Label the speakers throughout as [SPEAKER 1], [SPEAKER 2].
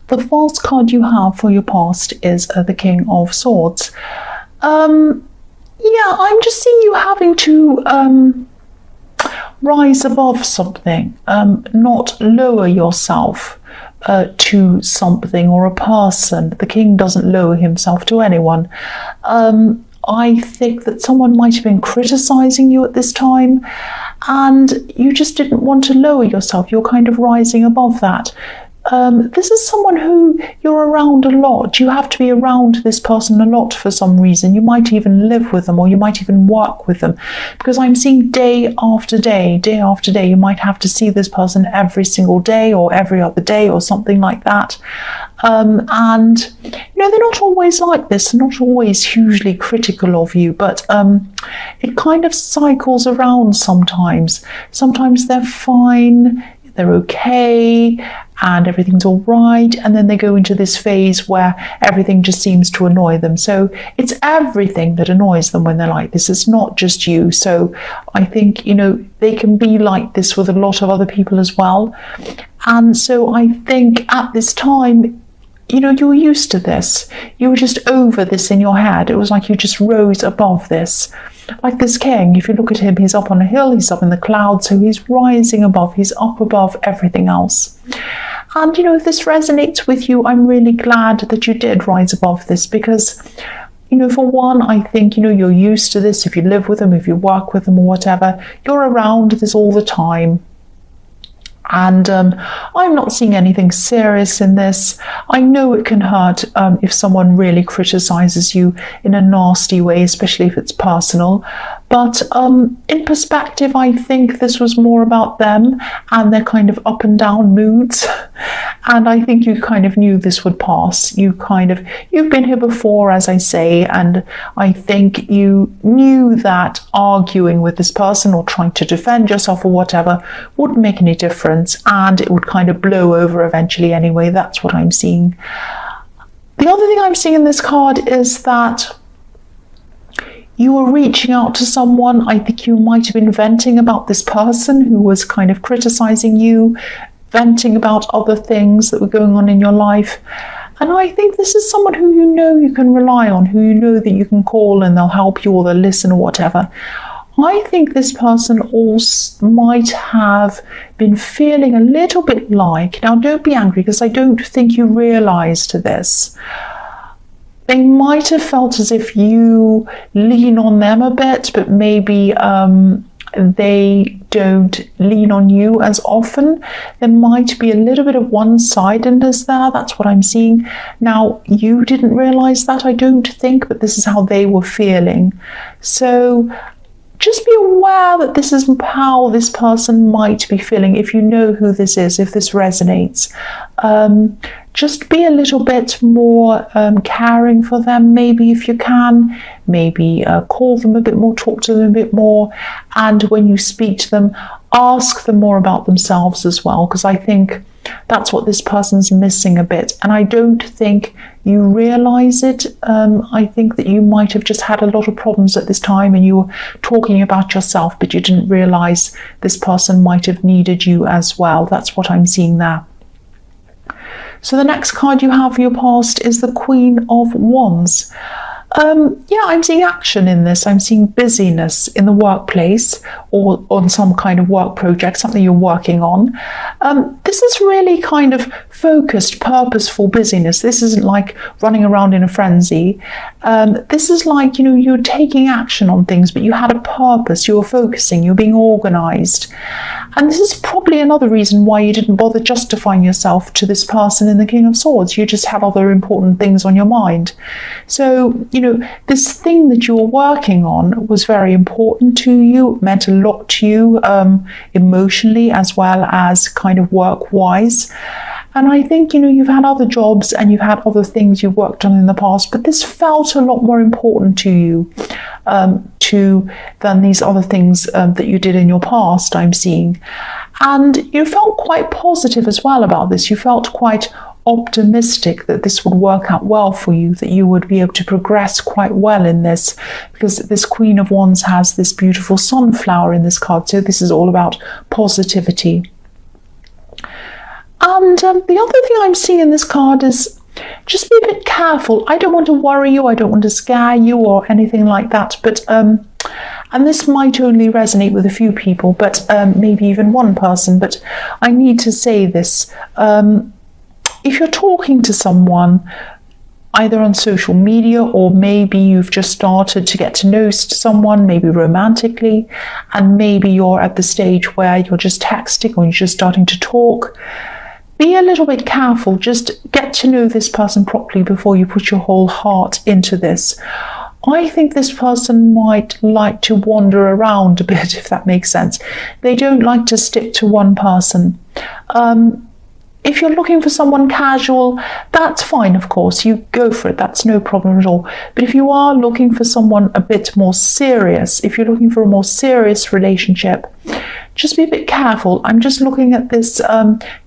[SPEAKER 1] The false card you have for your past is the King of Swords. Yeah, I'm just seeing you having to rise above something, not lower yourself to something or a person. The king doesn't lower himself to anyone. I think that someone might have been criticizing you at this time, and you just didn't want to lower yourself. You're kind of rising above that. This is someone who you're around a lot. You have to be around this person a lot for some reason. You might even live with them, or you might even work with them, because I'm seeing day after day, day after day. You might have to see this person every single day or every other day or something like that. And they're not always like this. They're not always hugely critical of you, but it kind of cycles around sometimes. Sometimes they're fine, they're okay, and everything's all right, and then they go into this phase where everything just seems to annoy them. So it's everything that annoys them when they're like this. It's not just you. So I think, they can be like this with a lot of other people as well. And so I think at this time, you were used to this. You were just over this in your head. It was like you just rose above this. Like this king, if you look at him, he's up on a hill, he's up in the clouds, so he's rising above, he's up above everything else. And, if this resonates with you, I'm really glad that you did rise above this, because, for one, I think, you're used to this. If you live with them, if you work with them or whatever, you're around this all the time. And I'm not seeing anything serious in this. I know it can hurt if someone really criticizes you in a nasty way, especially if it's personal. But in perspective, I think this was more about them and their kind of up and down moods. And I think you kind of knew this would pass. You've been here before, as I say, and I think you knew that arguing with this person or trying to defend yourself or whatever wouldn't make any difference, and it would kind of blow over eventually anyway. That's what I'm seeing. The other thing I'm seeing in this card is that you were reaching out to someone. I think you might have been venting about this person who was kind of criticizing you, venting about other things that were going on in your life. And I think this is someone who you can rely on, who that you can call and they'll help you or they'll listen or whatever. I think this person also might have been feeling a little bit like, now don't be angry because I don't think you realized this, they might have felt as if you lean on them a bit, but maybe they don't lean on you as often. There might be a little bit of one-sidedness there. That's what I'm seeing. Now, you didn't realize that, I don't think, but this is how they were feeling. So just be aware that this is how this person might be feeling. If you know who this is, if this resonates, just be a little bit more caring for them, maybe, if you can. Maybe call them a bit more, talk to them a bit more, and when you speak to them, ask them more about themselves as well, because I think that's what this person's missing a bit, and I don't think you realize it. I think that you might have just had a lot of problems at this time and you were talking about yourself, but you didn't realize this person might have needed you as well. That's what I'm seeing there. So the next card you have for your past is the Queen of Wands. Yeah, I'm seeing action in this. I'm seeing busyness in the workplace or on some kind of work project, something you're working on. This is really kind of focused, purposeful busyness. This isn't like running around in a frenzy. This is like, you're taking action on things, but you had a purpose. You were focusing, you're being organized. And this is probably another reason why you didn't bother justifying yourself to this person in the King of Swords. You just had other important things on your mind. So, this thing that you were working on was very important to you, it meant a lot to you emotionally as well as kind of work-wise. And I think, you've had other jobs and you've had other things you've worked on in the past, but this felt a lot more important to you than these other things that you did in your past, I'm seeing. And you felt quite positive as well about this. You felt quite optimistic that this would work out well for you, that you would be able to progress quite well in this, because this Queen of Wands has this beautiful sunflower in this card. So this is all about positivity. And the other thing I'm seeing in this card is just be a bit careful. I don't want to worry you, I don't want to scare you or anything like that, but and this might only resonate with a few people, but maybe even one person, but I need to say this. If you're talking to someone, either on social media or maybe you've just started to get to know someone, maybe romantically, and maybe you're at the stage where you're just texting or you're just starting to talk, be a little bit careful. Just get to know this person properly before you put your whole heart into this. I think this person might like to wander around a bit, if that makes sense. They don't like to stick to one person. If you're looking for someone casual, that's fine, of course. You go for it. That's no problem at all. But if you are looking for someone a bit more serious, if you're looking for a more serious relationship, just be a bit careful. I'm just looking at this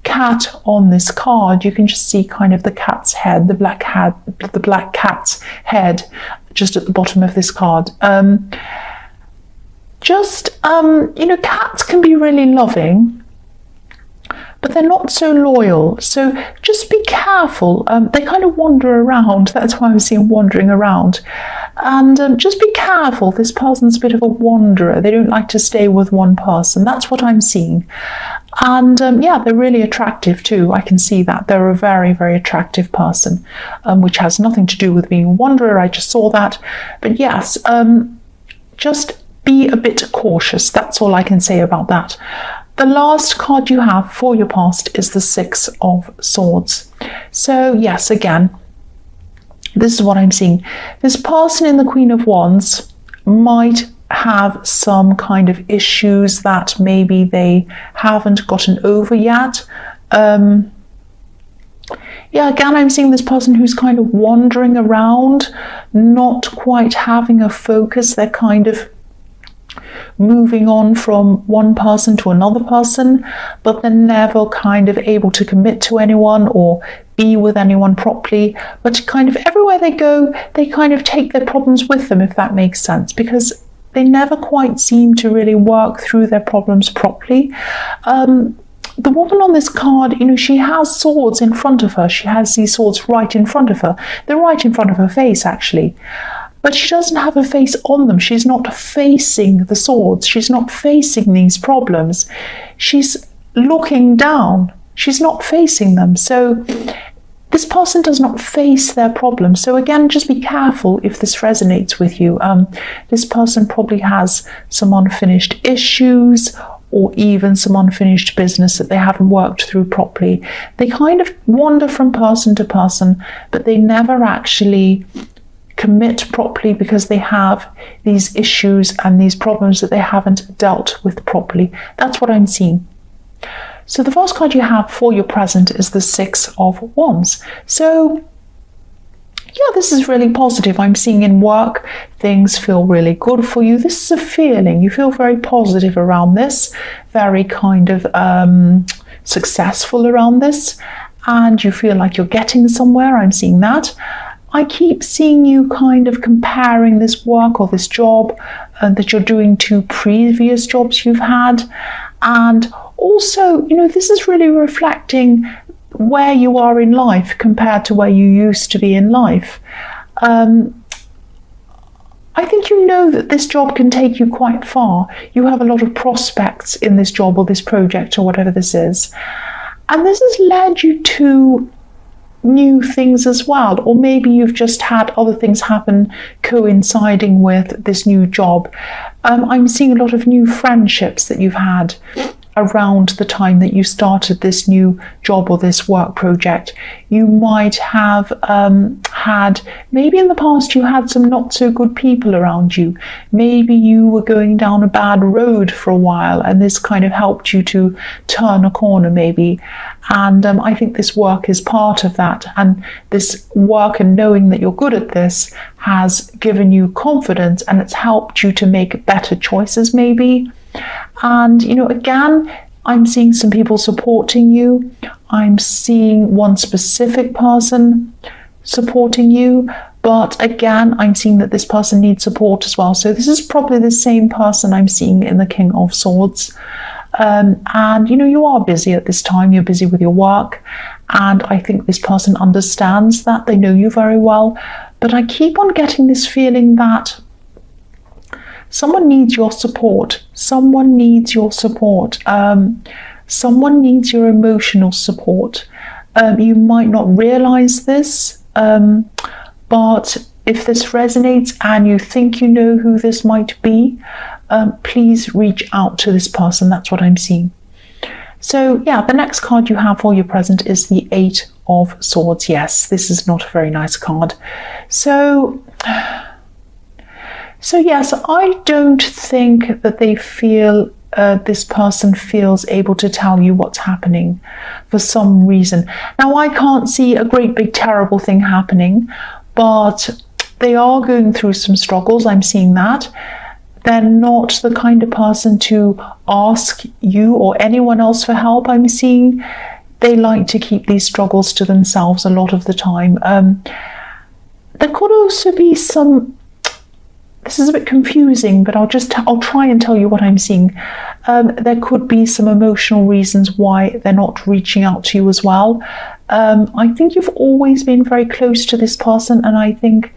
[SPEAKER 1] cat on this card. You can just see kind of the cat's head, the black cat's head, just at the bottom of this card. Cats can be really loving, but they're not so loyal. So just be careful. They kind of wander around. That's why I was seeing wandering around. And just be careful. This person's a bit of a wanderer. They don't like to stay with one person. That's what I'm seeing. And they're really attractive too. I can see that. They're a very, very attractive person, which has nothing to do with being a wanderer. I just saw that. But yes, just be a bit cautious. That's all I can say about that. The last card you have for your past is the Six of Swords. So yes, again, this is what I'm seeing. This person in the Queen of Wands might have some kind of issues that maybe they haven't gotten over yet. Again, I'm seeing this person who's kind of wandering around, not quite having a focus. They're kind of moving on from one person to another person, but they're never kind of able to commit to anyone or be with anyone properly. But kind of everywhere they go, they kind of take their problems with them, if that makes sense, because they never quite seem to really work through their problems properly. The woman on this card, she has swords in front of her. She has these swords right in front of her. They're right in front of her face, actually. But she doesn't have a face on them. She's not facing the swords. She's not facing these problems. She's looking down. She's not facing them. So this person does not face their problems. So again, just be careful if this resonates with you. This person probably has some unfinished issues or even some unfinished business that they haven't worked through properly. They kind of wander from person to person, but they never actually commit properly because they have these issues and these problems that they haven't dealt with properly. That's what I'm seeing. So the first card you have for your present is the Six of Wands. So yeah, this is really positive. I'm seeing in work, things feel really good for you. This is a feeling. You feel very positive around this, very kind of successful around this, and you feel like you're getting somewhere. I'm seeing that. I keep seeing you kind of comparing this work or this job that you're doing to previous jobs you've had. And also, this is really reflecting where you are in life compared to where you used to be in life. I think that this job can take you quite far. You have a lot of prospects in this job or this project or whatever this is. And this has led you to new things as well, or maybe you've just had other things happen coinciding with this new job. I'm seeing a lot of new friendships that you've had around the time that you started this new job or this work project. You might have had, maybe in the past you had some not so good people around you. Maybe you were going down a bad road for a while and this kind of helped you to turn a corner maybe. And I think this work is part of that. And this work and knowing that you're good at this has given you confidence and it's helped you to make better choices maybe. And, again, I'm seeing some people supporting you. I'm seeing one specific person supporting you. But again, I'm seeing that this person needs support as well. So this is probably the same person I'm seeing in the King of Swords. And you are busy at this time. You're busy with your work, and I think this person understands that. They know you very well, but I keep on getting this feeling that someone needs your support. Someone needs your support. Someone needs your emotional support. You might not realize this, but if this resonates and you think you know who this might be, please reach out to this person. That's what I'm seeing. So yeah, the next card you have for your present is the Eight of Swords. Yes, this is not a very nice card. So yes, I don't think that they feel this person feels able to tell you what's happening for some reason. Now, I can't see a great big terrible thing happening, but they are going through some struggles. I'm seeing that. They're not the kind of person to ask you or anyone else for help. I'm seeing they like to keep these struggles to themselves a lot of the time. There could also be some, this is a bit confusing, but I'll try and tell you what I'm seeing. There could be some emotional reasons why they're not reaching out to you as well. I think you've always been very close to this person, and I think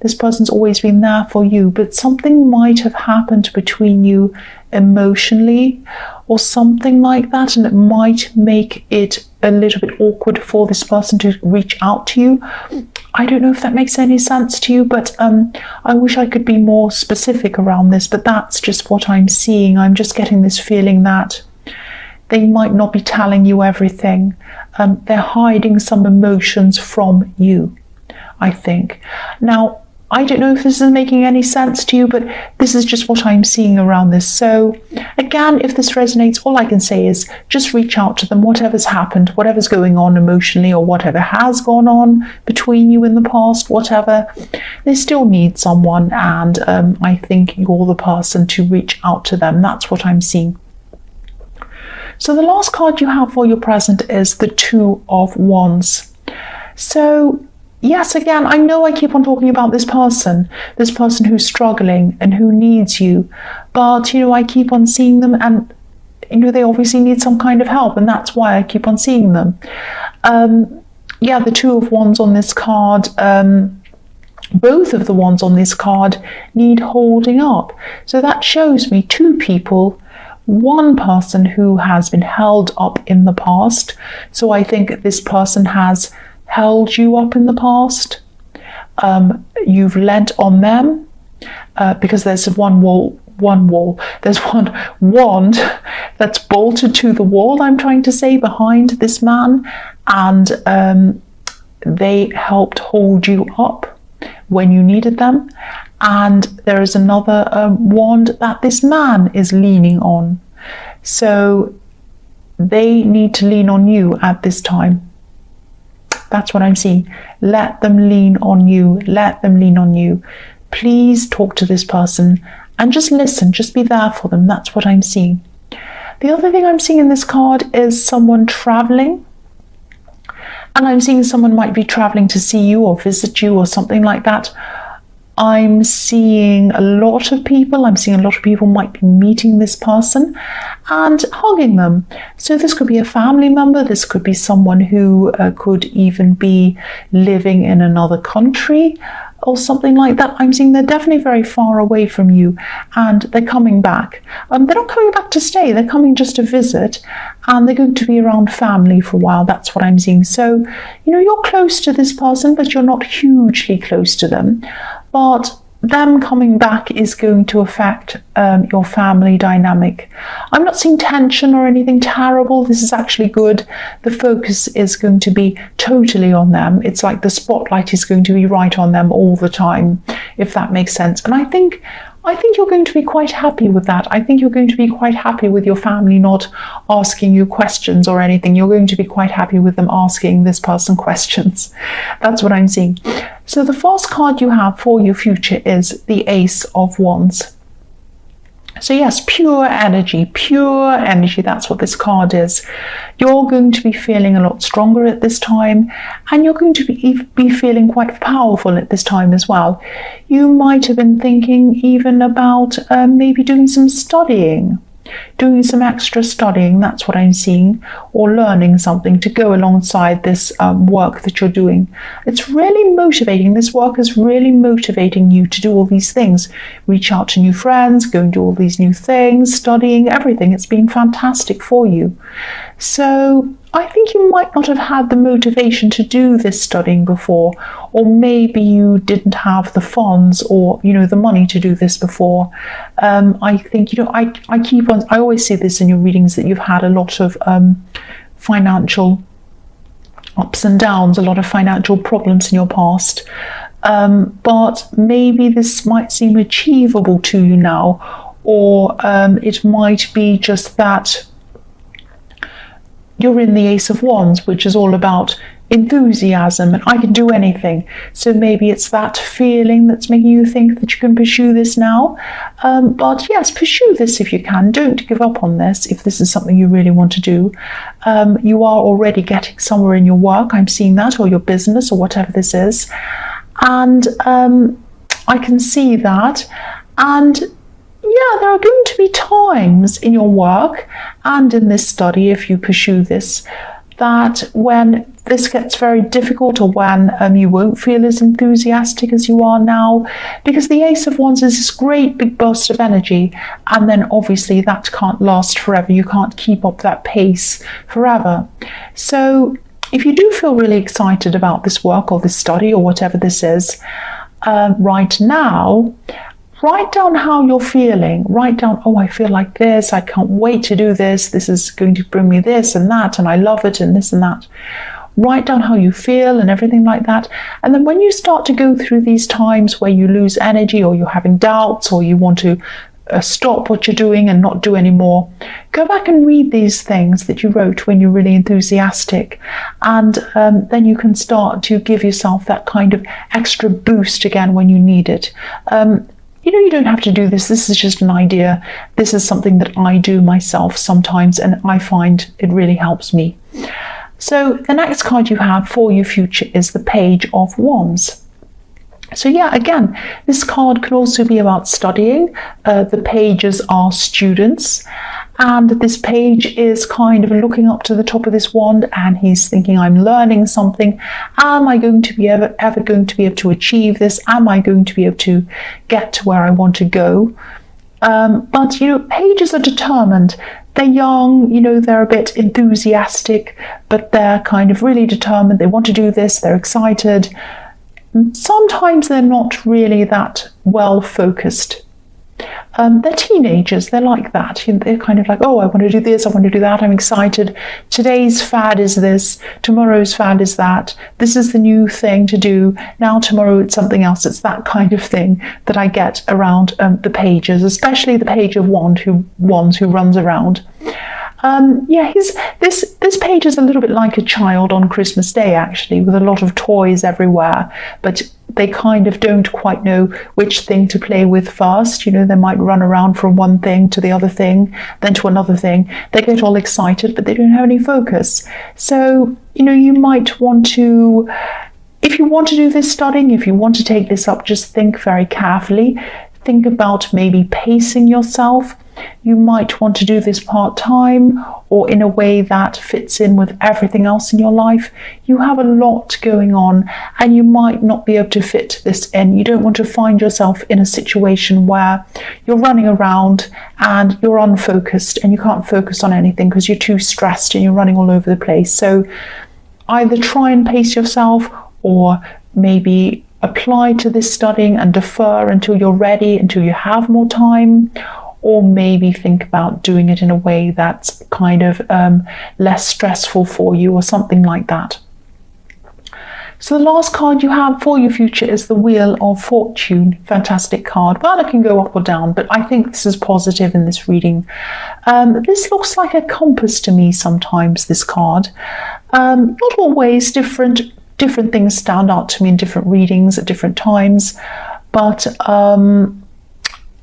[SPEAKER 1] this person's always been there for you, but something might have happened between you emotionally or something like that, and it might make it a little bit awkward for this person to reach out to you. I don't know if that makes any sense to you, but I wish I could be more specific around this, but that's just what I'm seeing. I'm just getting this feeling that they might not be telling you everything. They're hiding some emotions from you, I think. Now, I don't know if this is making any sense to you, but this is just what I'm seeing around this. So again, if this resonates, all I can say is just reach out to them. Whatever's happened, whatever's going on emotionally, or whatever has gone on between you in the past, whatever, they still need someone, and I think you're the person to reach out to them. That's what I'm seeing. So the last card you have for your present is the Two of Wands. So yes, again, I know I keep on talking about this person who's struggling and who needs you, but I keep on seeing them, and they obviously need some kind of help, and that's why I keep on seeing them. Yeah, the Two of Wands on this card, both of the wands on this card need holding up. So that shows me two people. One person who has been held up in the past. So I think this person has held you up in the past. You've lent on them because there's there's one wand that's bolted to the wall, I'm trying to say, behind this man, and they helped hold you up when you needed them. And there is another wand that this man is leaning on. So they need to lean on you at this time. That's what I'm seeing. Let them lean on you. Let them lean on you. Please talk to this person and just listen. Just be there for them. That's what I'm seeing. The other thing I'm seeing in this card is someone traveling. And I'm seeing someone might be traveling to see you or visit you or something like that. I'm seeing a lot of people. I'm seeing a lot of people might be meeting this person and hugging them. So this could be a family member. This could be someone who could even be living in another country or something like that. I'm seeing they're definitely very far away from you, and they're coming back. They're not coming back to stay. They're coming just to visit, and they're going to be around family for a while. That's what I'm seeing. So, you're close to this person, but you're not hugely close to them. But them coming back is going to affect your family dynamic. I'm not seeing tension or anything terrible. This is actually good. The focus is going to be totally on them. It's like the spotlight is going to be right on them all the time, if that makes sense. And I think you're going to be quite happy with that. I think you're going to be quite happy with your family not asking you questions or anything. You're going to be quite happy with them asking this person questions. That's what I'm seeing. So the first card you have for your future is the Ace of Wands. So yes, pure energy, that's what this card is. You're going to be feeling a lot stronger at this time, and you're going to be feeling quite powerful at this time as well. You might have been thinking even about maybe doing some studying. doing some extra studying, that's what I'm seeing, or learning something to go alongside this work that you're doing. It's really motivating. This work is really motivating you to do all these things. Reach out to new friends, go and do all these new things, studying, everything. It's been fantastic for you. So I think you might not have had the motivation to do this studying before, or maybe you didn't have the funds or, the money to do this before. I think, I always see this in your readings, that you've had a lot of financial ups and downs, a lot of financial problems in your past. But maybe this might seem achievable to you now, or it might be just that you're in the Ace of Wands, which is all about enthusiasm and I can do anything. So maybe it's that feeling that's making you think that you can pursue this now. But yes, pursue this if you can. Don't give up on this if this is something you really want to do. You are already getting somewhere in your work. I'm seeing that, or your business, or whatever this is. And I can see that. And yeah, there are going to be times in your work and in this study, if you pursue this, that when this gets very difficult, or when you won't feel as enthusiastic as you are now, because the Ace of Wands is this great big burst of energy, and then obviously that can't last forever. You can't keep up that pace forever. So if you do feel really excited about this work or this study or whatever this is right now, write down how you're feeling. Write down, oh, I feel like this. I can't wait to do this. This is going to bring me this and that, and I love it, and this and that. Write down how you feel and everything like that. And then when you start to go through these times where you lose energy, or you're having doubts, or you want to stop what you're doing and not do anymore, go back and read these things that you wrote when you're really enthusiastic, and then you can start to give yourself that kind of extra boost again when you need it. You don't have to do this. This is just an idea. This is something that I do myself sometimes, and I find it really helps me. So the next card you have for your future is the Page of Wands. So yeah, again, this card could also be about studying. The pages are students, and this page is kind of looking up to the top of this wand, and he's thinking, I'm learning something. Am I going to be ever going to be able to achieve this? Am I going to be able to get to where I want to go? But pages are determined. They're young, they're a bit enthusiastic, but they're kind of really determined. They want to do this. They're excited. Sometimes they're not really that well focused. They're teenagers. They're like that. They're kind of like, oh, I want to do this, I want to do that, I'm excited. Today's fad is this, tomorrow's fad is that. This is the new thing to do. Now tomorrow it's something else. It's that kind of thing that I get around the pages, especially the Page of Wands who runs around. This page is a little bit like a child on Christmas Day, actually, with a lot of toys everywhere, but they kind of don't quite know which thing to play with first. They might run around from one thing to the other thing, then to another thing. They get all excited, but they don't have any focus. So, you might want to, if you want to do this studying, if you want to take this up, just think very carefully. Think about maybe pacing yourself. You might want to do this part-time, or in a way that fits in with everything else in your life. You have a lot going on, and you might not be able to fit this in. You don't want to find yourself in a situation where you're running around and you're unfocused and you can't focus on anything because you're too stressed and you're running all over the place. So either try and pace yourself, or maybe apply to this studying and defer until you're ready, until you have more time, or maybe think about doing it in a way that's kind of less stressful for you, or something like that. So the last card you have for your future is the Wheel of Fortune. Fantastic card. Well, it can go up or down, but I think this is positive in this reading. This looks like a compass to me sometimes, this card. Not always. Different things stand out to me in different readings at different times, but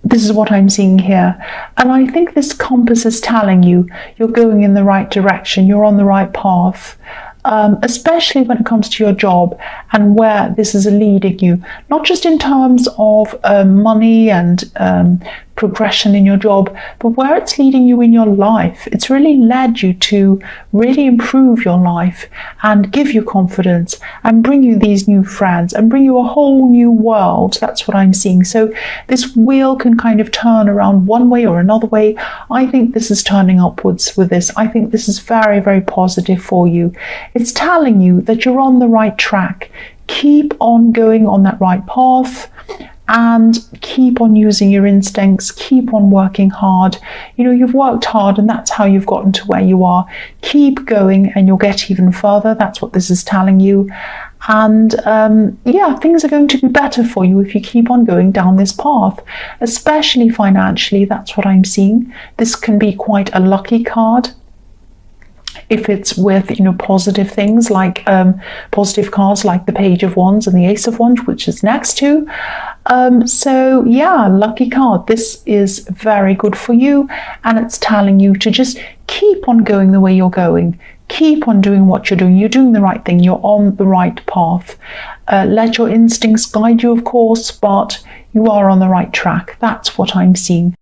[SPEAKER 1] this is what I'm seeing here. And I think this compass is telling you you're going in the right direction, you're on the right path, especially when it comes to your job and where this is leading you, not just in terms of money and progression in your job, but where it's leading you in your life. It's really led you to really improve your life and give you confidence and bring you these new friends and bring you a whole new world. That's what I'm seeing. So this wheel can kind of turn around one way or another way. I think this is turning upwards with this. I think this is very, very positive for you. It's telling you that you're on the right track. Keep on going on that right path and keep on using your instincts, keep on working hard. You've worked hard and that's how you've gotten to where you are. Keep going and you'll get even further. That's what this is telling you. And things are going to be better for you if you keep on going down this path, especially financially. That's what I'm seeing. This can be quite a lucky card if it's with positive things like positive cards like the Page of Wands and the Ace of Wands, which is next to. Lucky card. This is very good for you, and it's telling you to just keep on going the way you're going. Keep on doing what you're doing. You're doing the right thing. You're on the right path. Let your instincts guide you, of course, but you are on the right track. That's what I'm seeing.